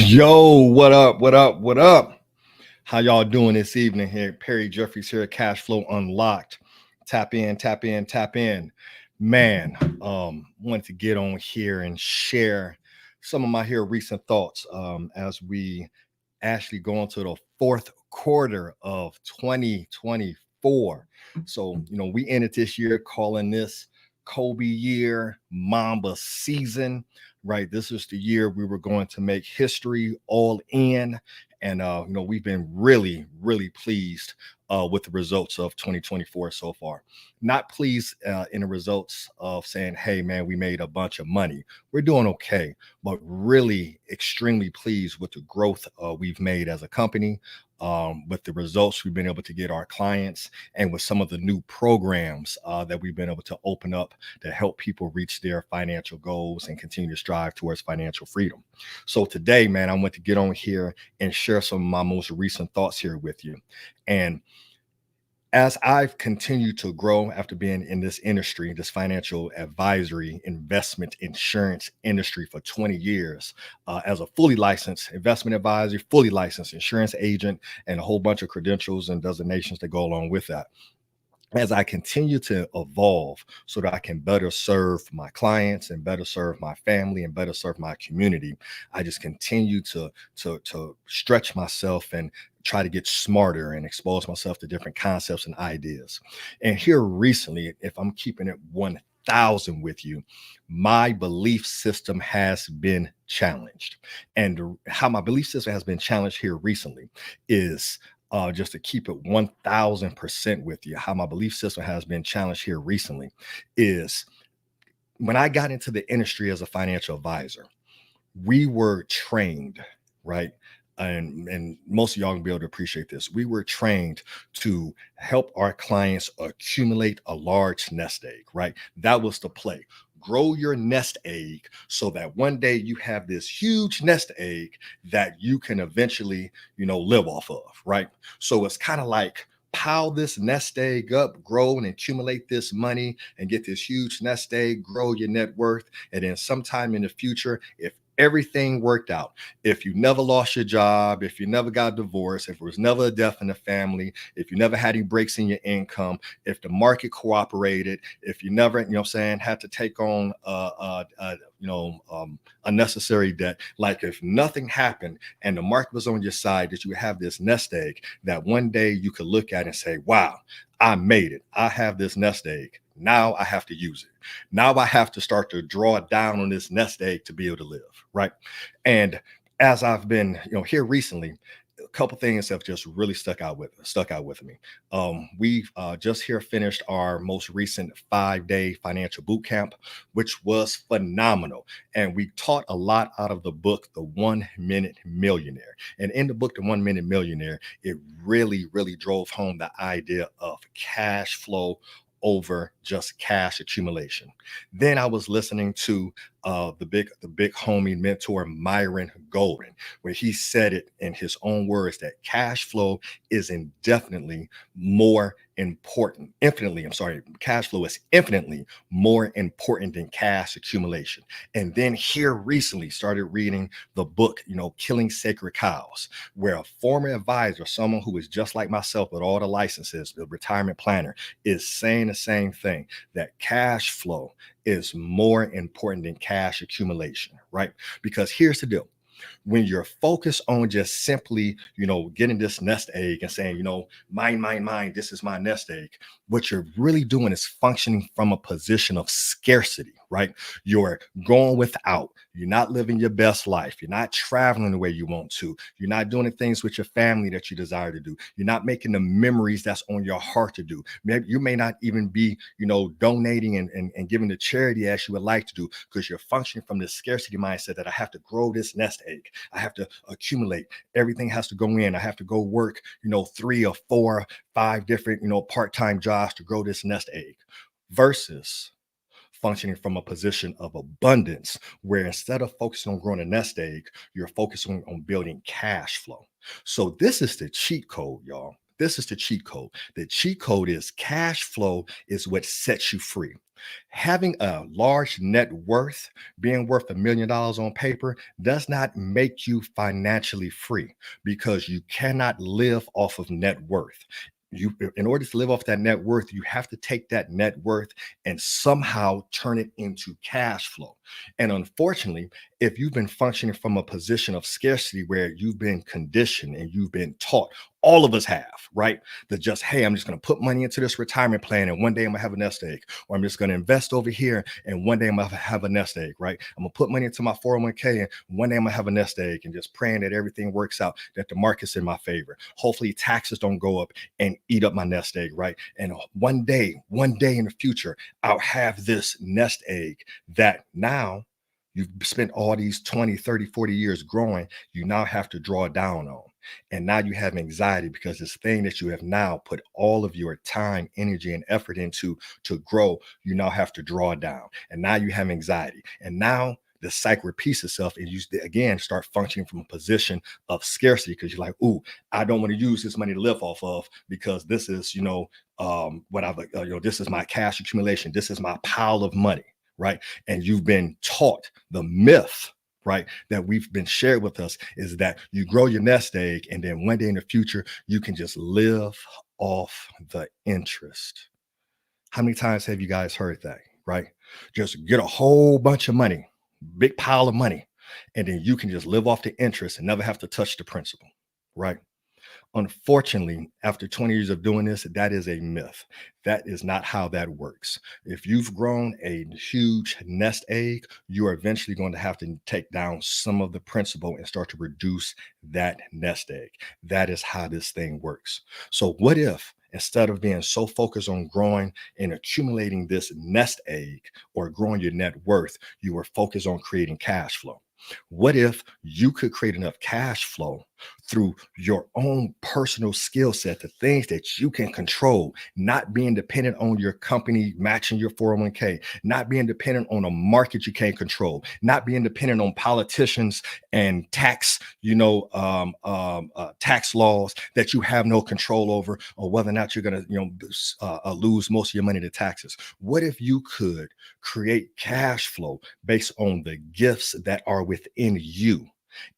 Yo, what up? What up? What up? How y'all doing this evening here? Perry Jeffries here, Cash Flow Unlocked. Tap in, tap in, tap in. Man, wanted to get on here and share some of my here recent thoughts as we actually go into the fourth quarter of 2024. So, we ended this year calling this Kobe year, Mamba season, right? This is the year we were going to make history all in. And, we've been really, really pleased with the results of 2024 so far. Not pleased in the results of saying, hey, man, we made a bunch of money. We're doing okay, but really extremely pleased with the growth we've made as a company, with the results we've been able to get our clients, and with some of the new programs that we've been able to open up to help people reach their financial goals and continue to strive towards financial freedom. So today, man, I want to get on here and share some of my most recent thoughts here with you. And as I've continued to grow after being in this industry, this financial advisory, investment, insurance industry for 20 years, as a fully licensed investment advisor, fully licensed insurance agent, and a whole bunch of credentials and designations that go along with that, as I continue to evolve so that I can better serve my clients and better serve my family and better serve my community, I just continue to stretch myself and try to get smarter and expose myself to different concepts and ideas. And here recently, if I'm keeping it 1,000 with you, my belief system has been challenged. And how my belief system has been challenged here recently is, just to keep it 1000% with you, how my belief system has been challenged here recently is when I got into the industry as a financial advisor, we were trained, right? And most of y'all gonna be able to appreciate this. We were trained to help our clients accumulate a large nest egg, right? That was the play. Grow your nest egg so that one day you have this huge nest egg that you can eventually, live off of, right? So it's kind of like pile this nest egg up, grow and accumulate this money and get this huge nest egg, grow your net worth. And then sometime in the future, if everything worked out, if you never lost your job, if you never got divorced, if there was never a death in the family, if you never had any breaks in your income, if the market cooperated, if you never, had to take on unnecessary debt, like if nothing happened and the market was on your side, that you would have this nest egg that one day you could look at and say, wow, I made it. I have this nest egg. Now I have to use it. Now I have to start to draw down on this nest egg to be able to live, right? And as I've been, here recently, a couple things have just really stuck out with me. We've just here finished our most recent 5-day financial boot camp, which was phenomenal, and we taught a lot out of the book, The 1 Minute Millionaire. And in the book, The 1 Minute Millionaire, it really, really drove home the idea of cash flow over just cash accumulation. Then I was listening to the big homie mentor Myron Golden, where he said it in his own words that cash flow is indefinitely more important. Infinitely, I'm sorry, cash flow is infinitely more important than cash accumulation. And then here recently started reading the book, Killing Sacred Cows, where a former advisor, someone who is just like myself with all the licenses, the retirement planner, is saying the same thing, that cash flow is more important than cash accumulation, right? Because here's the deal. When you're focused on just simply, getting this nest egg and saying, mine, mine, mine, this is my nest egg, what you're really doing is functioning from a position of scarcity, right? You're going without, you're not living your best life, you're not traveling the way you want to, you're not doing the things with your family that you desire to do, you're not making the memories that's on your heart to do. Maybe you may not even be, donating and giving to charity as you would like to do, because you're functioning from this scarcity mindset that I have to grow this nest egg. I have to accumulate. Everything has to go in. I have to go work, 3 or 4, 5 different, part-time jobs to grow this nest egg, versus functioning from a position of abundance, where instead of focusing on growing a nest egg, you're focusing on building cash flow. So this is the cheat code, y'all. This is the cheat code. The cheat code is cash flow is what sets you free. Having a large net worth, being worth $1 million on paper, does not make you financially free because you cannot live off of net worth. You, in order to live off that net worth, you have to take that net worth and somehow turn it into cash flow. And unfortunately, if you've been functioning from a position of scarcity where you've been conditioned and you've been taught, all of us have, right? That just, hey, I'm just going to put money into this retirement plan and one day I'm going to have a nest egg, or I'm just going to invest over here and one day I'm going to have a nest egg, right? I'm going to put money into my 401k and one day I'm going to have a nest egg, and just praying that everything works out, that the market's in my favor. Hopefully taxes don't go up and eat up my nest egg, right? And one day in the future, I'll have this nest egg that now you've spent all these 20, 30, 40 years growing, you now have to draw down on. And now you have anxiety because this thing that you have now put all of your time, energy, and effort into to grow, you now have to draw down. And now you have anxiety. And now the cycle repeats itself, and you again start functioning from a position of scarcity because you're like, ooh, I don't want to use this money to live off of because this is, what I've, this is my cash accumulation. This is my pile of money, right? And you've been taught the myth, right, that we've been shared with us is that you grow your nest egg and then one day in the future you can just live off the interest. How many times have you guys heard that, right? Just get a whole bunch of money, big pile of money, and then you can just live off the interest and never have to touch the principal, right? Unfortunately, after 20 years of doing this, that is a myth. That is not how that works. If you've grown a huge nest egg, you are eventually going to have to take down some of the principal and start to reduce that nest egg. That is how this thing works. So, what if instead of being so focused on growing and accumulating this nest egg or growing your net worth, you were focused on creating cash flow? What if you could create enough cash flow through your own personal skill set, the things that you can control, not being dependent on your company matching your 401k, not being dependent on a market you can't control, not being dependent on politicians and tax, tax laws that you have no control over, or whether or not you're going to, lose most of your money to taxes. What if you could create cash flow based on the gifts that are within you?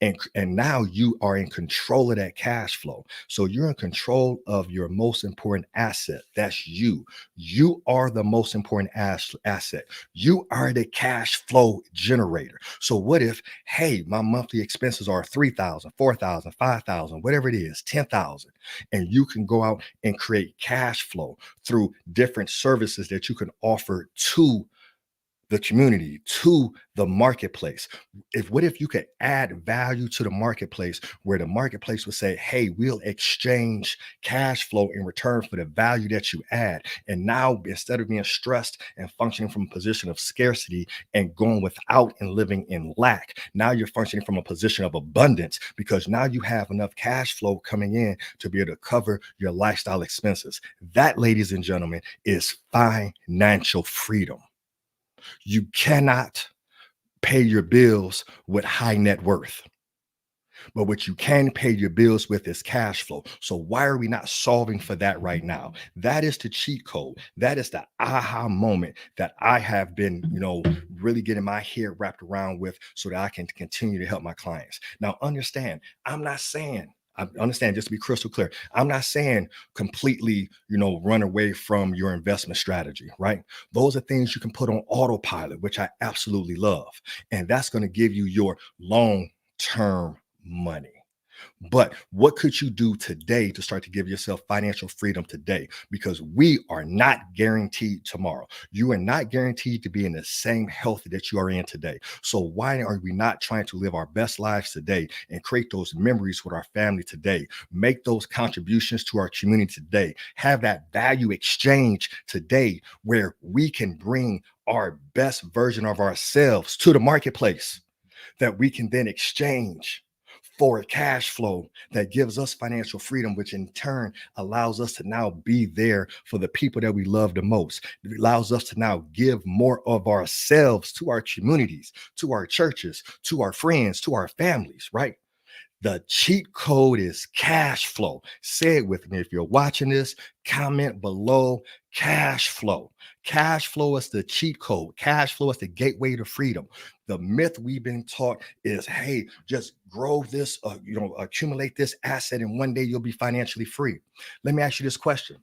And now you are in control of that cash flow. So you're in control of your most important asset. That's you. You are the most important asset. You are the cash flow generator. So what if, hey, my monthly expenses are 3,000, 4,000, 5,000, whatever it is, 10,000, and you can go out and create cash flow through different services that you can offer to the community, to the marketplace. What if you could add value to the marketplace where the marketplace would say, hey, we'll exchange cash flow in return for the value that you add. And now instead of being stressed and functioning from a position of scarcity and going without and living in lack, now you're functioning from a position of abundance because now you have enough cash flow coming in to be able to cover your lifestyle expenses. That, ladies and gentlemen, is financial freedom. You cannot pay your bills with high net worth, but what you can pay your bills with is cash flow. So why are we not solving for that right now? That is the cheat code. That is the aha moment that I have been, really getting my head wrapped around with so that I can continue to help my clients. Now, understand, I understand, just to be crystal clear, I'm not saying completely, run away from your investment strategy, right? Those are things you can put on autopilot, which I absolutely love. And that's going to give you your long-term money. But what could you do today to start to give yourself financial freedom today? Because we are not guaranteed tomorrow. You are not guaranteed to be in the same health that you are in today. So why are we not trying to live our best lives today and create those memories with our family today? Make those contributions to our community today. Have that value exchange today where we can bring our best version of ourselves to the marketplace that we can then exchange for cash flow that gives us financial freedom, which in turn allows us to now be there for the people that we love the most. It allows us to now give more of ourselves to our communities, to our churches, to our friends, to our families, right? The cheat code is cash flow. Say it with me. If you're watching this, comment below cash flow. Cash flow is the cheat code. Cash flow is the gateway to freedom. The myth we've been taught is, hey, just grow this, accumulate this asset, and one day you'll be financially free. Let me ask you this question.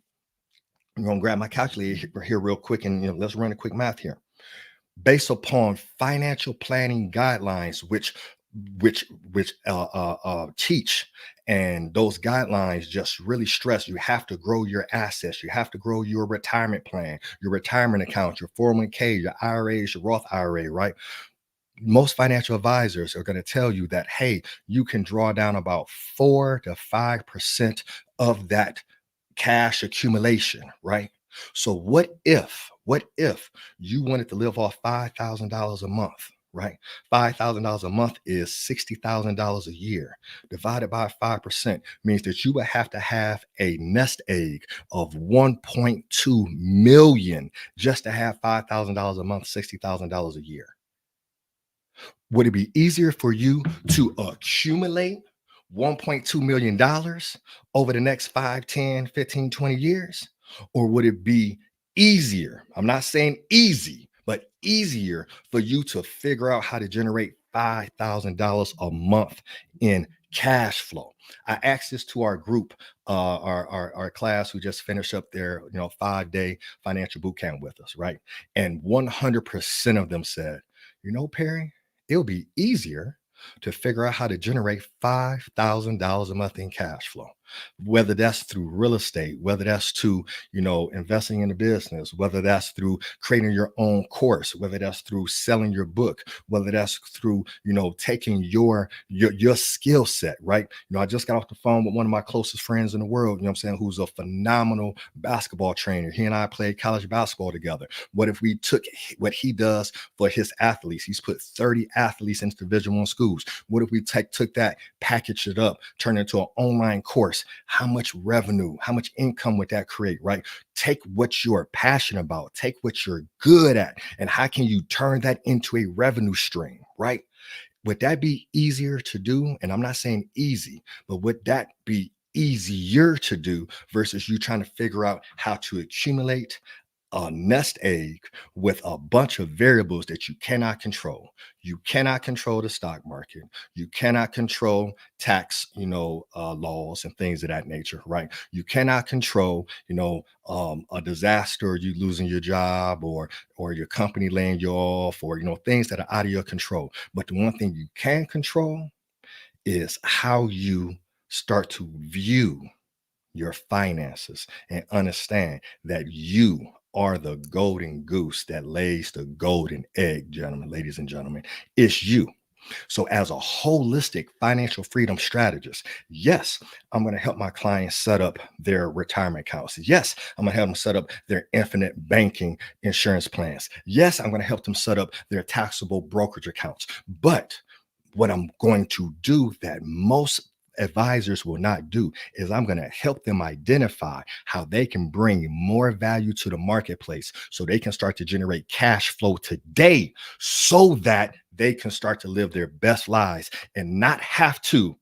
I'm going to grab my calculator here real quick, and let's run a quick math here. Based upon financial planning guidelines, which teach, and those guidelines just really stress you have to grow your assets, you have to grow your retirement plan, your retirement account, your 401k, your IRAs, your Roth IRA, right? Most financial advisors are going to tell you that, hey, you can draw down about 4 to 5% of that cash accumulation, right? So what if you wanted to live off $5,000 a month, right? $5,000 a month is $60,000 a year. Divided by 5% means that you would have to have a nest egg of 1.2 million just to have $5,000 a month, $60,000 a year. Would it be easier for you to accumulate $1.2 million over the next 5, 10, 15, 20 years? Or would it be easier? I'm not saying easy, but easier for you to figure out how to generate $5,000 a month in cash flow. I asked this to our group, our class who just finished up their 5-day financial boot camp with us, right? And 100% of them said, Perry, it'll be easier to figure out how to generate $5,000 a month in cash flow, whether that's through real estate, whether that's to, investing in a business, whether that's through creating your own course, whether that's through selling your book, whether that's through, taking your skill set, right? I just got off the phone with one of my closest friends in the world, who's a phenomenal basketball trainer. He and I played college basketball together. What if we took what he does for his athletes? He's put 30 athletes into Division I schools. What if we took that, package it up, turn it into an online course? How much revenue, how much income would that create, right? Take what you're passionate about, take what you're good at, and how can you turn that into a revenue stream, right? Would that be easier to do? And I'm not saying easy, but would that be easier to do versus you trying to figure out how to accumulate a nest egg with a bunch of variables that you cannot control? You cannot control the stock market. You cannot control tax, laws and things of that nature, right? You cannot control, a disaster, you losing your job, or your company laying you off, or things that are out of your control. But the one thing you can control is how you start to view your finances and understand that you are the golden goose that lays the golden egg, gentlemen, ladies and gentlemen. It's you. So, as a holistic financial freedom strategist, yes, I'm going to help my clients set up their retirement accounts. Yes, I'm going to help them set up their infinite banking insurance plans. Yes, I'm going to help them set up their taxable brokerage accounts. But what I'm going to do that most advisors will not do is I'm going to help them identify how they can bring more value to the marketplace so they can start to generate cash flow today so that they can start to live their best lives and not have to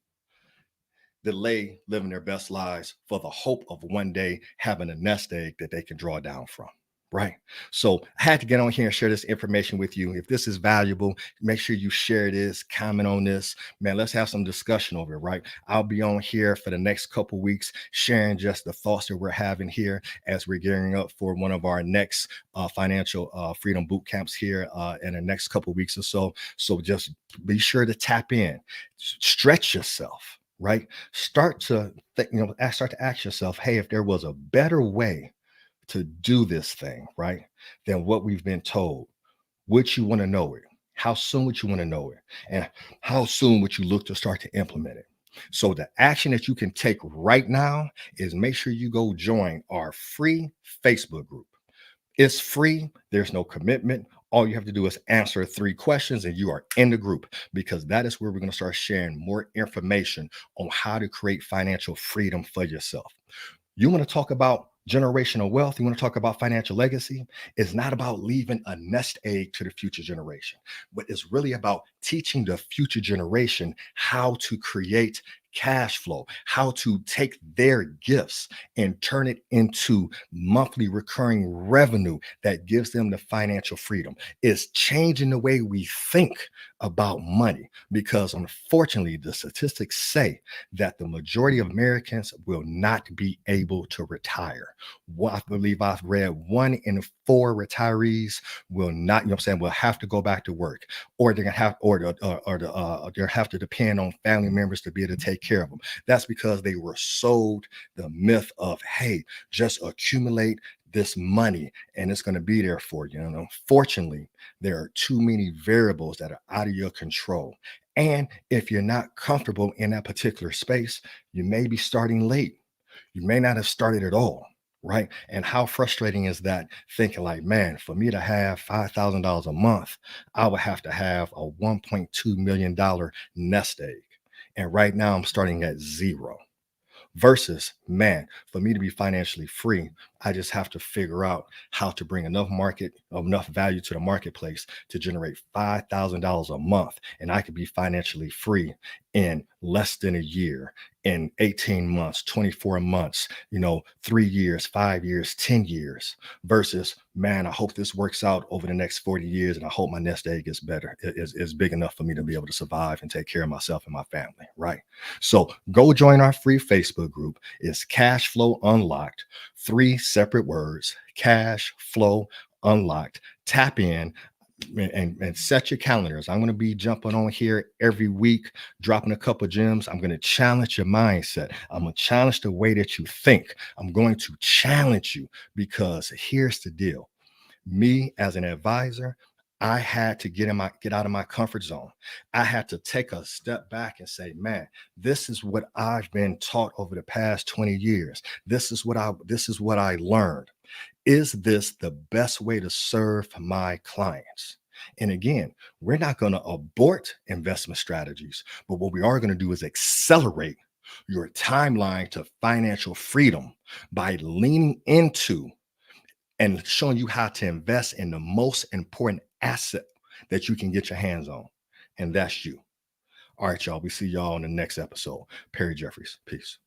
delay living their best lives for the hope of one day having a nest egg that they can draw down from. Right. So I had to get on here and share this information with you. If this is valuable, make sure you share this, comment on this. Man, let's have some discussion over it, right? I'll be on here for the next couple weeks, sharing just the thoughts that we're having here as we're gearing up for one of our next financial freedom boot camps here in the next couple weeks or so. So just be sure to tap in, stretch yourself, right? Start to ask yourself, hey, if there was a better way to do this thing, right, than what we've been told, would you want to know it? How soon would you want to know it? And how soon would you look to start to implement it? So the action that you can take right now is make sure you go join our free Facebook group. It's free. There's no commitment. All you have to do is answer 3 questions and you are in the group, because that is where we're going to start sharing more information on how to create financial freedom for yourself. You want to talk about Generational wealth, you want to talk about financial legacy, is not about leaving a nest egg to the future generation, but it's really about teaching the future generation how to create cash flow, how to take their gifts and turn it into monthly recurring revenue that gives them the financial freedom. It's changing the way we think about money because unfortunately, the statistics say that the majority of Americans will not be able to retire. I believe I've read 1 in 4 retirees will not, what I'm saying, will have to go back to work, or they're gonna have, they'll have to depend on family members to be able to take care of them. That's because they were sold the myth of, hey, just accumulate this money and it's going to be there for you. And unfortunately, there are too many variables that are out of your control. And if you're not comfortable in that particular space, you may be starting late. You may not have started at all, right? And how frustrating is that, thinking like, man, for me to have $5,000 a month, I would have to have a $1.2 million nest egg. And right now I'm starting at zero. Versus, man, for me to be financially free, I just have to figure out how to bring enough value to the marketplace to generate $5,000 a month. And I could be financially free in less than a year, in 18 months, 24 months, 3 years, 5 years, 10 years. Versus, man, I hope this works out over the next 40 years. And I hope my nest egg is better, is big enough for me to be able to survive and take care of myself and my family. Right. So go join our free Facebook group. It's Cash Flow Unlocked. 3 separate words: Cash Flow Unlocked. Tap in and set your calendars. I'm going to be jumping on here every week, dropping a couple gems. I'm going to challenge your mindset. I'm going to challenge the way that you think. I'm going to challenge you because here's the deal. Me as an advisor, I had to get out of my comfort zone. I had to take a step back and say, man, this is what I've been taught over the past 20 years. This is what I learned. Is this the best way to serve my clients? And again, we're not going to abort investment strategies, but what we are going to do is accelerate your timeline to financial freedom by leaning into and showing you how to invest in the most important asset that you can get your hands on. And that's you. All right, y'all. We see y'all in the next episode. Perry Jeffries. Peace.